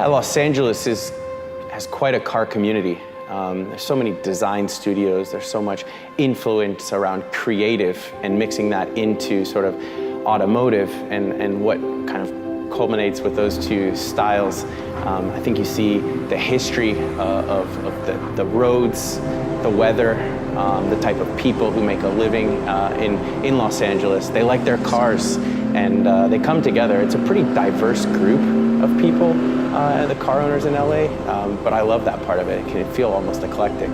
Yeah, Los Angeles has quite a car community. There's so many design studios, there's so much influence around creative and mixing that into sort of automotive and what kind of culminates with those two styles. I think you see the history of the roads, the weather, the type of people who make a living in Los Angeles. They like their cars and they come together. It's a pretty diverse group of people, the car owners in LA, but I love that part of it. It can feel almost eclectic.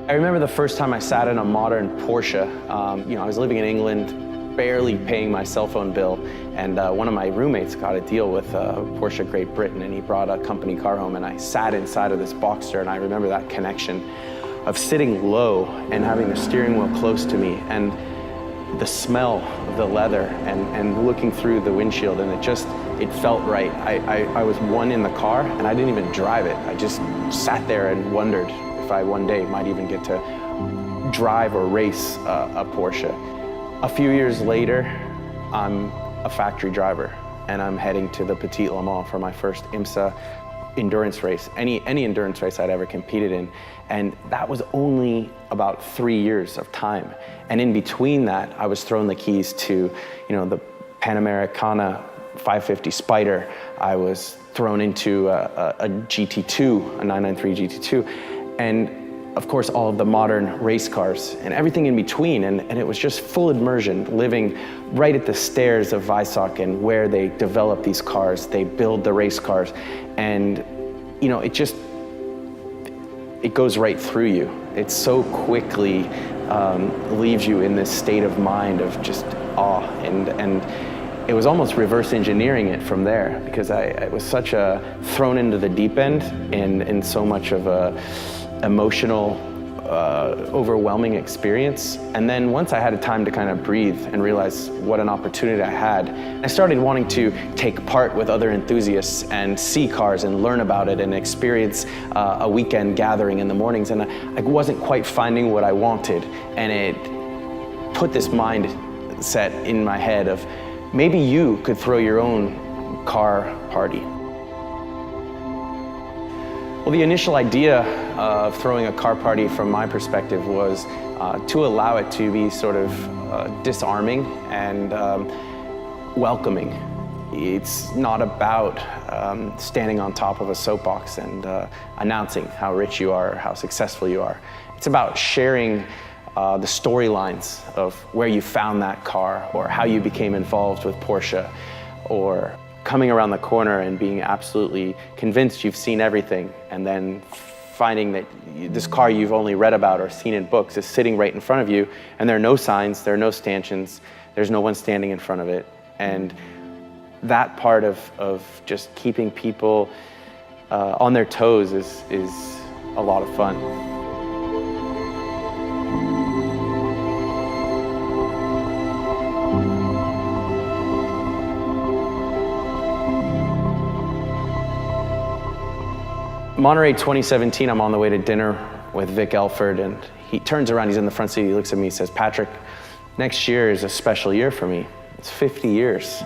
I remember the first time I sat in a modern Porsche. I was living in England, barely paying my cell phone bill, and one of my roommates got a deal with Porsche Great Britain, and he brought a company car home, and I sat inside of this Boxster, and I remember that connection of sitting low and having the steering wheel close to me, and the smell of the leather, and looking through the windshield, and it felt right. I was one in the car, and I didn't even drive it. I just sat there and wondered if I one day might even get to drive or race a Porsche. A few years later, I'm a factory driver, and I'm heading to the Petit Le Mans for my first IMSA endurance race, any endurance race I'd ever competed in. And that was only about 3 years of time. And in between that, I was thrown the keys to, the Panamericana 550 Spider. I was thrown into a GT2, a 993 GT2. And of course, all of the modern race cars and everything in between. And it was just full immersion, living right at the stairs of Weissach and where they develop these cars, they build the race cars. And, it goes right through you. It so quickly leaves you in this state of mind of just awe. And it was almost reverse engineering it from there, because I was such a thrown into the deep end in so much of a emotional, overwhelming experience. And then once I had a time to kind of breathe and realize what an opportunity I had, I started wanting to take part with other enthusiasts and see cars and learn about it and experience a weekend gathering in the mornings. And I wasn't quite finding what I wanted. And it put this mindset in my head of maybe you could throw your own car party. Well, the initial idea of throwing a car party from my perspective was to allow it to be sort of disarming and welcoming. It's not about standing on top of a soapbox and announcing how rich you are or how successful you are. It's about sharing the storylines of where you found that car, or how you became involved with Porsche, or coming around the corner and being absolutely convinced you've seen everything, and then finding that this car you've only read about or seen in books is sitting right in front of you, and there are no signs, there are no stanchions, there's no one standing in front of it. And that part of just keeping people on their toes is a lot of fun. Monterey 2017, I'm on the way to dinner with Vic Elford, and he turns around, he's in the front seat, he looks at me, he says, "Patrick, next year is a special year for me. It's 50 years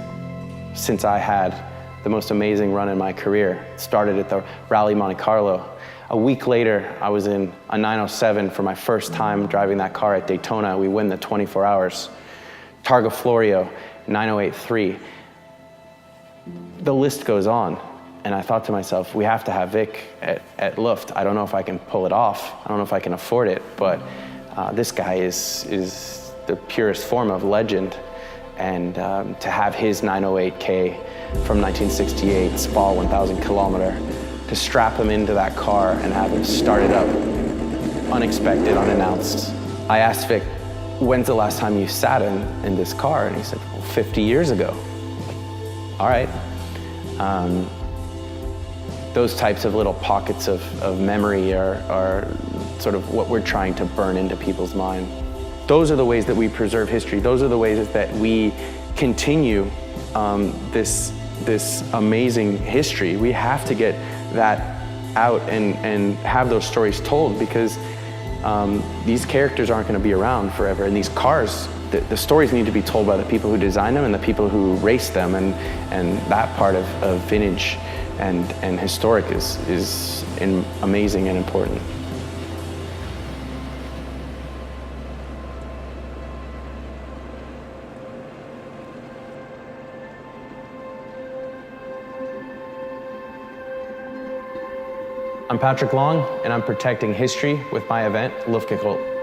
since I had the most amazing run in my career. It started at the Rally Monte Carlo. A week later, I was in a 907 for my first time driving that car at Daytona. We win the 24 hours. Targa Florio, 9083. The list goes on. And I thought to myself, we have to have Vic at Luft. I don't know if I can pull it off. I don't know if I can afford it, but this guy is the purest form of legend. And to have his 908K from 1968, Spa 1,000 kilometer, to strap him into that car and have him start it up, unexpected, unannounced. I asked Vic, when's the last time you sat in this car? And he said, well, 50 years ago. All right. Those types of little pockets of memory are sort of what we're trying to burn into people's mind. Those are the ways that we preserve history. Those are the ways that we continue this amazing history. We have to get that out and have those stories told, because these characters aren't going to be around forever. And these cars, the stories need to be told by the people who design them and the people who race them. And that part of vintage and historic is amazing and important. I'm Patrick Long, and I'm protecting history with my event, Lubrigrupo.